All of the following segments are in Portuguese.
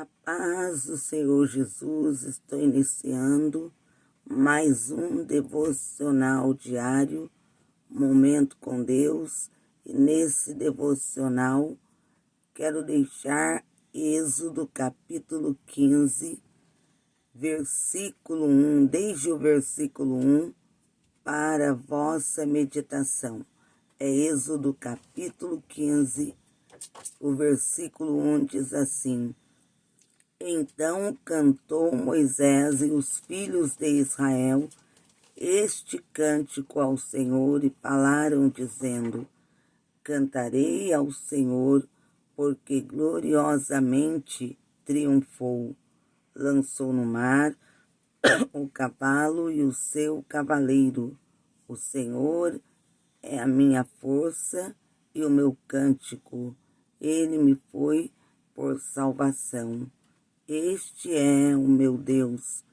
A paz do Senhor Jesus, estou iniciando mais um devocional diário, Momento com Deus, e nesse devocional quero deixar Êxodo capítulo 15, versículo 1, desde o versículo 1 para vossa meditação. É Êxodo capítulo 15, o versículo 1 diz assim: Então cantou Moisés e os filhos de Israel este cântico ao Senhor e falaram, dizendo: Cantarei ao Senhor, porque gloriosamente triunfou. Lançou no mar o cavalo e o seu cavaleiro. O Senhor é a minha força e o meu cântico. Ele me foi por salvação. Este é o meu Deus,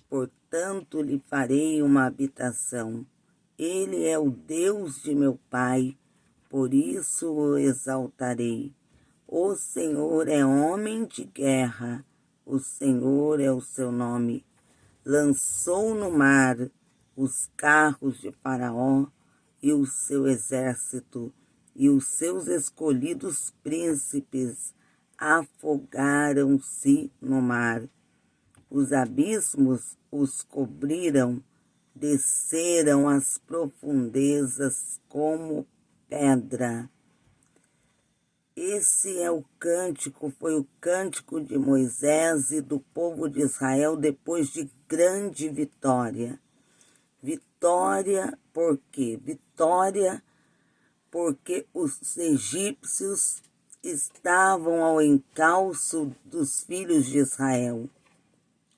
portanto lhe farei uma habitação. Ele é o Deus de meu pai, por isso o exaltarei. O Senhor é homem de guerra, o Senhor é o seu nome. Lançou no mar os carros de Faraó e o seu exército, e os seus escolhidos príncipes afogaram-se no mar. Os abismos os cobriram, desceram às profundezas como pedra. Esse é o cântico, foi o cântico de Moisés e do povo de Israel depois de grande vitória. Vitória por quê? Vitória porque os egípcios estavam ao encalço dos filhos de Israel.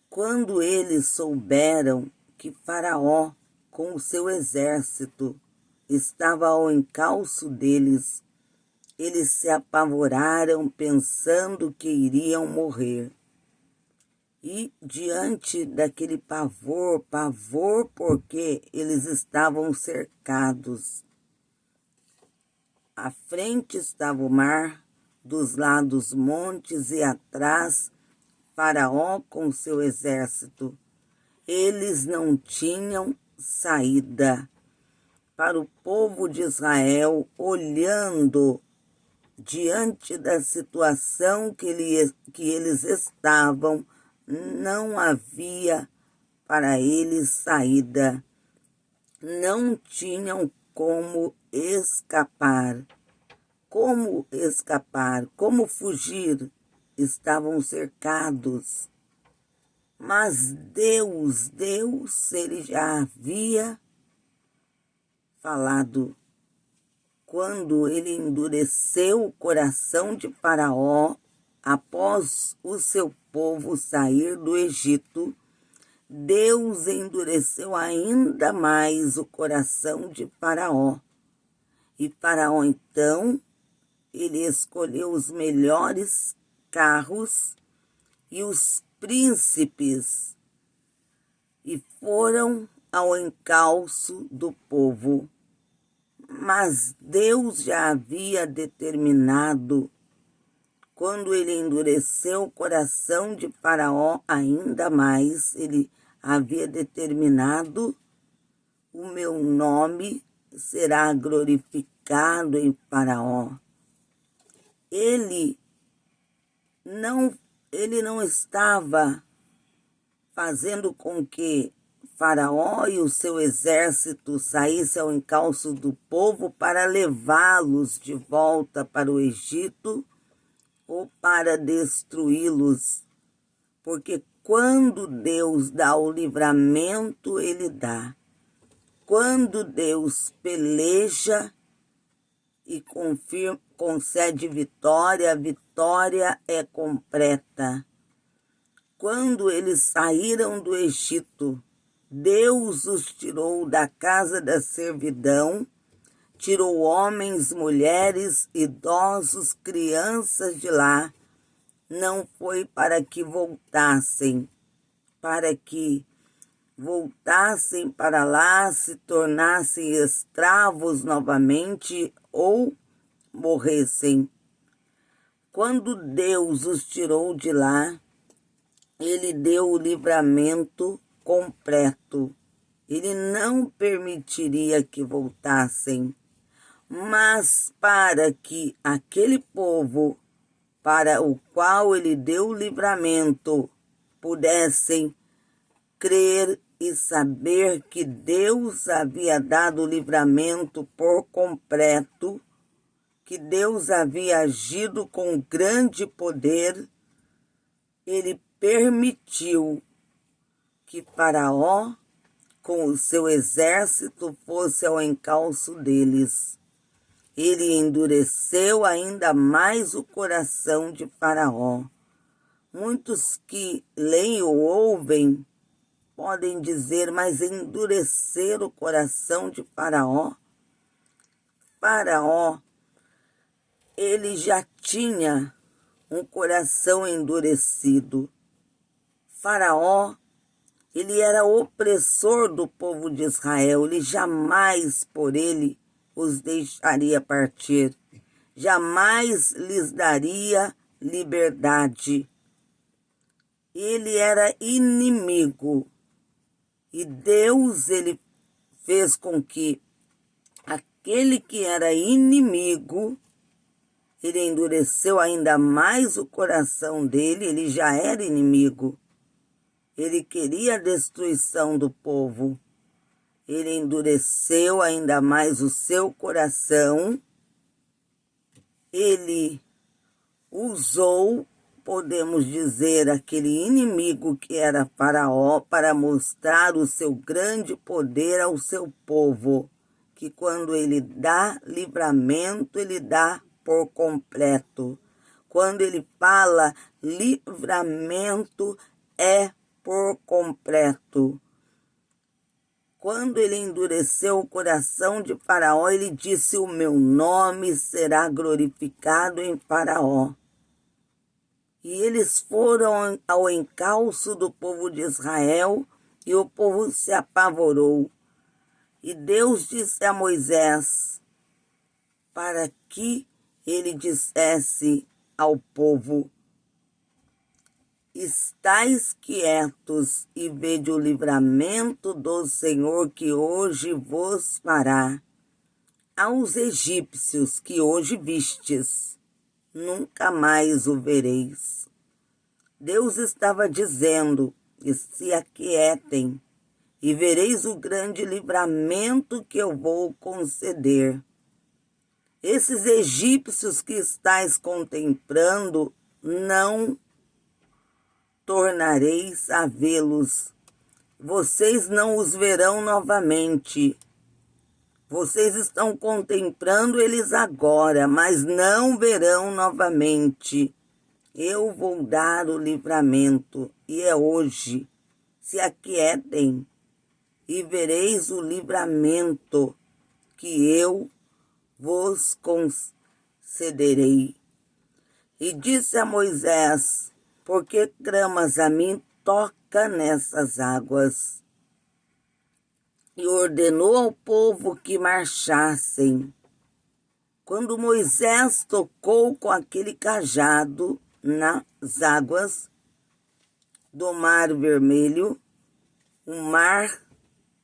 Quando eles souberam que Faraó, com o seu exército, estava ao encalço deles, eles se apavoraram pensando que iriam morrer. E diante daquele pavor porque eles estavam cercados. À frente estava o mar, dos lados montes e atrás Faraó com seu exército. Eles não tinham saída. Para o povo de Israel, olhando diante da situação que eles estavam, não havia para eles saída. Não tinham como escapar. Como escapar? Como fugir? Estavam cercados. Mas Deus, ele já havia falado quando ele endureceu o coração de Faraó após o seu povo sair do Egito. Deus endureceu ainda mais o coração de Faraó. E Faraó, então, ele escolheu os melhores carros e os príncipes e foram ao encalço do povo. Mas Deus já havia determinado, quando ele endureceu o coração de Faraó ainda mais, ele havia determinado: o meu nome será glorificado em Faraó. Ele não estava fazendo com que Faraó e o seu exército saíssem ao encalço do povo para levá-los de volta para o Egito ou para destruí-los. Porque quando Deus dá o livramento, ele dá. Quando Deus peleja e concede vitória, a vitória é completa. Quando eles saíram do Egito, Deus os tirou da casa da servidão, tirou homens, mulheres, idosos, crianças de lá. Não foi para que voltassem para lá, se tornassem escravos novamente ou morressem. Quando Deus os tirou de lá, ele deu o livramento completo. Ele não permitiria que voltassem, mas para que aquele povo para o qual ele deu o livramento pudessem crer e saber que Deus havia dado o livramento por completo, que Deus havia agido com grande poder, ele permitiu que Faraó, com o seu exército, fosse ao encalço deles. Ele endureceu ainda mais o coração de Faraó. Muitos que leem ou ouvem podem dizer, mas endurecer o coração de Faraó? Faraó, ele já tinha um coração endurecido. Faraó, ele era opressor do povo de Israel. Ele jamais por ele os deixaria partir. Jamais lhes daria liberdade. Ele era inimigo. E Deus, ele fez com que aquele que era inimigo, ele endureceu ainda mais o coração dele. Ele já era inimigo. Ele queria a destruição do povo. Ele endureceu ainda mais o seu coração. Ele usou, podemos dizer, aquele inimigo que era Faraó para mostrar o seu grande poder ao seu povo, que quando ele dá livramento, ele dá por completo. Quando ele fala livramento, é por completo. Quando ele endureceu o coração de Faraó, ele disse: o meu nome será glorificado em Faraó. E eles foram ao encalço do povo de Israel e o povo se apavorou. E Deus disse a Moisés para que ele dissesse ao povo: estais quietos e vede o livramento do Senhor que hoje vos fará. Aos egípcios que hoje vistes, nunca mais o vereis. Deus estava dizendo: e se aquietem, e vereis o grande livramento que eu vou conceder. Esses egípcios que estáis contemplando, não tornareis a vê-los. Vocês não os verão novamente. Vocês estão contemplando eles agora, mas não verão novamente. Eu vou dar o livramento, e é hoje. Se aquietem, e vereis o livramento que eu vos concederei. E disse a Moisés: porque clamas a mim, toca nessas águas. E ordenou ao povo que marchassem. Quando Moisés tocou com aquele cajado nas águas do Mar Vermelho, o mar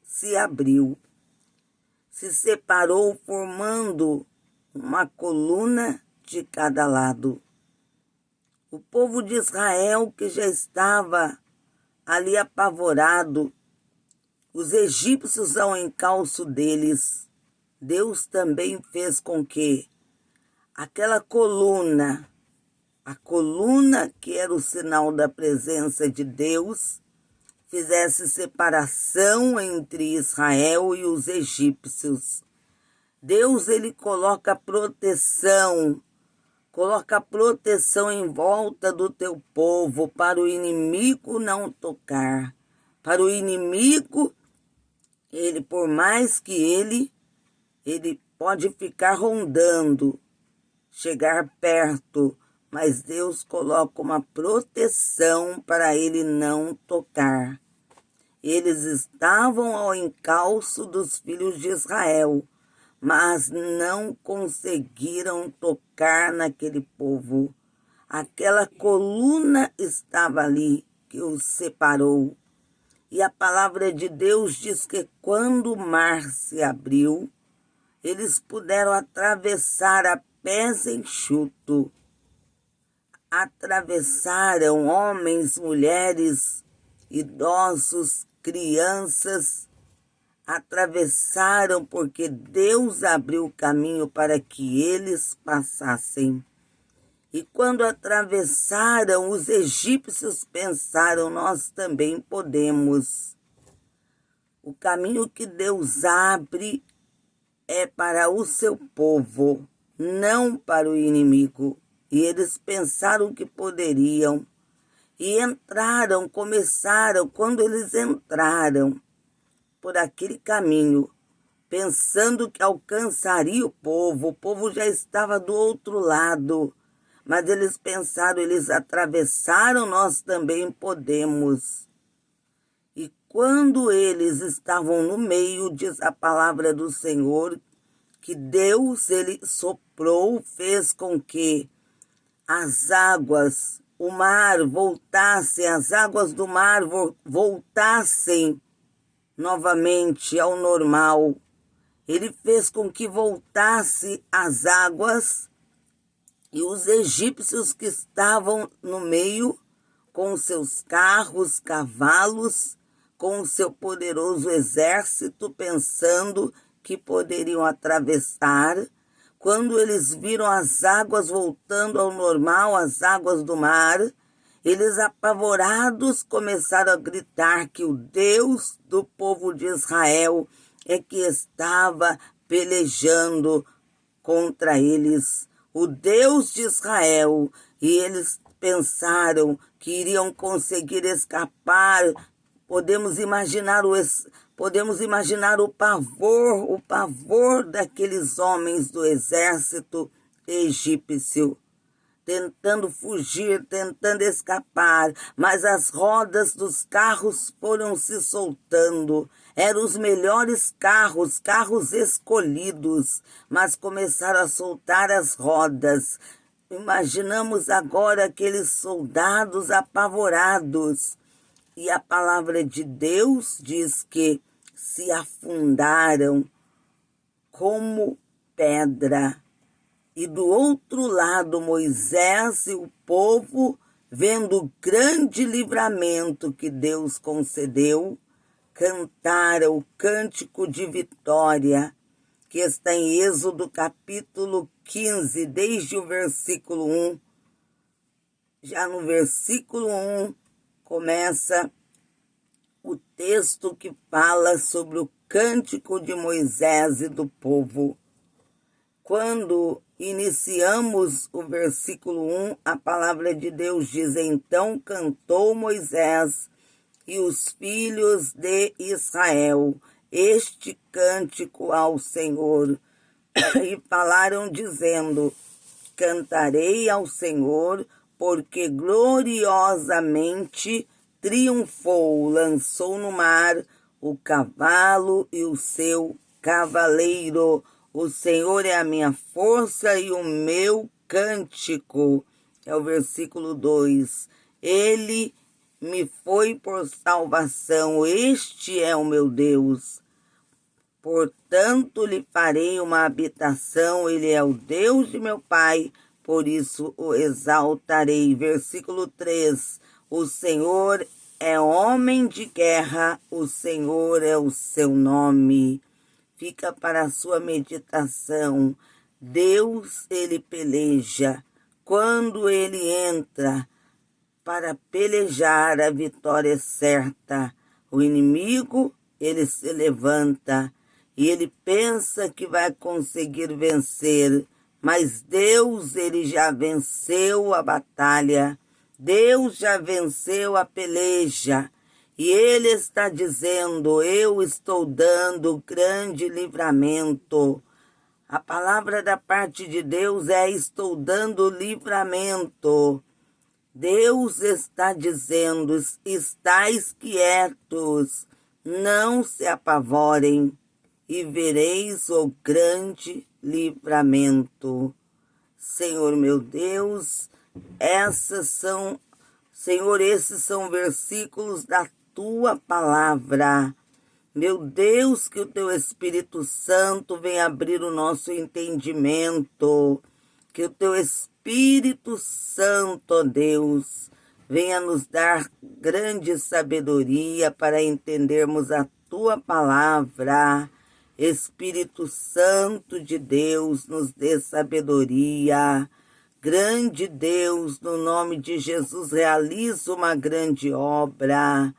se abriu, se separou, formando uma coluna de cada lado. O povo de Israel, que já estava ali apavorado, os egípcios ao encalço deles, Deus também fez com que aquela coluna, a coluna que era o sinal da presença de Deus, fizesse separação entre Israel e os egípcios. Deus, ele coloca proteção em volta do teu povo, para o inimigo não tocar. Para o inimigo, ele, por mais que ele pode ficar rondando, chegar perto, mas Deus coloca uma proteção para ele não tocar. Eles estavam ao encalço dos filhos de Israel, mas não conseguiram tocar naquele povo. aquela coluna estava ali que os separou. E a palavra de Deus diz que quando o mar se abriu, eles puderam atravessar a pés enxuto. Atravessaram homens, mulheres, idosos, crianças, atravessaram porque Deus abriu o caminho para que eles passassem. E quando atravessaram, os egípcios pensaram, nós também podemos. O caminho que Deus abre é para o seu povo, não para o inimigo. E eles pensaram que poderiam. E entraram, começaram, quando eles entraram por aquele caminho, pensando que alcançaria o povo já estava do outro lado. Mas eles pensaram, eles atravessaram, nós também podemos. E quando eles estavam no meio, diz a palavra do Senhor, que Deus, ele soprou, fez com que as águas, o mar voltassem, as águas do mar voltassem novamente ao normal. Ele fez com que voltasse as águas e os egípcios que estavam no meio, com seus carros, cavalos, com o seu poderoso exército, pensando que poderiam atravessar. Quando eles viram as águas voltando ao normal, as águas do mar, eles apavorados começaram a gritar que o Deus do povo de Israel é que estava pelejando contra eles. O Deus de Israel, e eles pensaram que iriam conseguir escapar. Podemos imaginar o pavor daqueles homens do exército egípcio, tentando fugir, tentando escapar, mas as rodas dos carros foram se soltando. Eram os melhores carros, carros escolhidos, mas começaram a soltar as rodas. Imaginamos agora aqueles soldados apavorados. E a palavra de Deus diz que se afundaram como pedra. E do outro lado, Moisés e o povo, vendo o grande livramento que Deus concedeu, cantaram o cântico de vitória, que está em Êxodo capítulo 15, desde o versículo 1. Já no versículo 1 começa o texto que fala sobre o cântico de Moisés e do povo. Quando iniciamos o versículo 1, a palavra de Deus diz: então cantou Moisés e os filhos de Israel este cântico ao Senhor, e falaram dizendo: cantarei ao Senhor, porque gloriosamente triunfou, lançou no mar o cavalo e o seu cavaleiro. O Senhor é a minha força e o meu cântico. É o versículo 2. Ele me foi por salvação, este é o meu Deus. Portanto, lhe farei uma habitação, ele é o Deus de meu pai, por isso o exaltarei. Versículo 3. O Senhor é homem de guerra, o Senhor é o seu nome. Fica para a sua meditação. Deus, ele peleja. Quando ele entra para pelejar, a vitória é certa. O inimigo, ele se levanta e ele pensa que vai conseguir vencer, mas Deus, ele já venceu a batalha. Deus já venceu a peleja. E ele está dizendo: eu estou dando grande livramento. A palavra da parte de Deus é: estou dando livramento. Deus está dizendo: estais quietos, não se apavorem, e vereis o grande livramento. Senhor meu Deus, Senhor, esses são versículos da tua palavra. Meu Deus, que o teu Espírito Santo venha abrir o nosso entendimento, que o teu Espírito Santo, ó Deus, venha nos dar grande sabedoria para entendermos a tua palavra. Espírito Santo de Deus, nos dê sabedoria. Grande Deus, no nome de Jesus, realiza uma grande obra.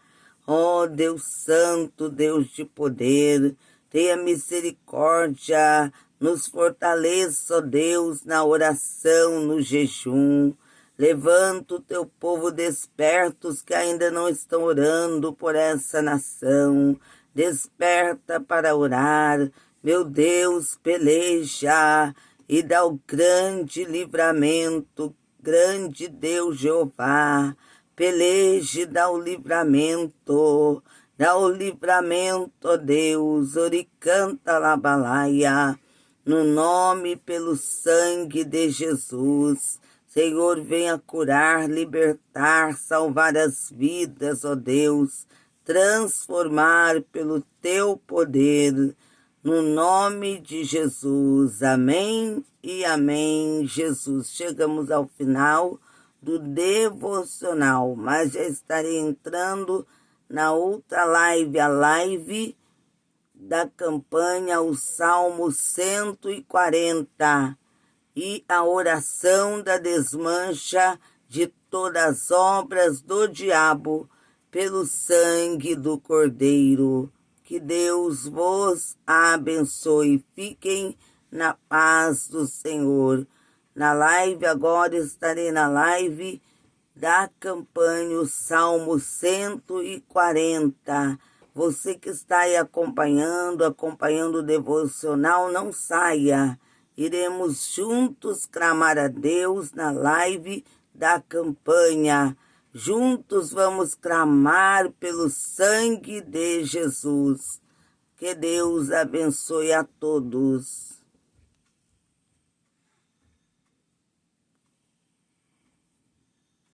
Ó Deus Santo, Deus de poder, tenha misericórdia, nos fortaleça, ó Deus, na oração, no jejum. Levanta o teu povo despertos que ainda não estão orando por essa nação. Desperta para orar, meu Deus, peleja e dá o grande livramento, grande Deus Jeová. Peleje, dá o livramento, ó Deus, oricanta labalaia, no nome e pelo sangue de Jesus. Senhor, venha curar, libertar, salvar as vidas, ó Deus, transformar pelo teu poder, no nome de Jesus. Amém e amém, Jesus. Chegamos ao final do devocional, mas já estarei entrando na outra live, a live da campanha, o Salmo 140 e a oração da desmancha de todas as obras do diabo pelo sangue do Cordeiro. Que Deus vos abençoe. Fiquem na paz do Senhor. Na live, agora estarei na live da campanha, o Salmo 140. Você que está aí acompanhando o devocional, não saia. Iremos juntos clamar a Deus na live da campanha. Juntos vamos clamar pelo sangue de Jesus. Que Deus abençoe a todos.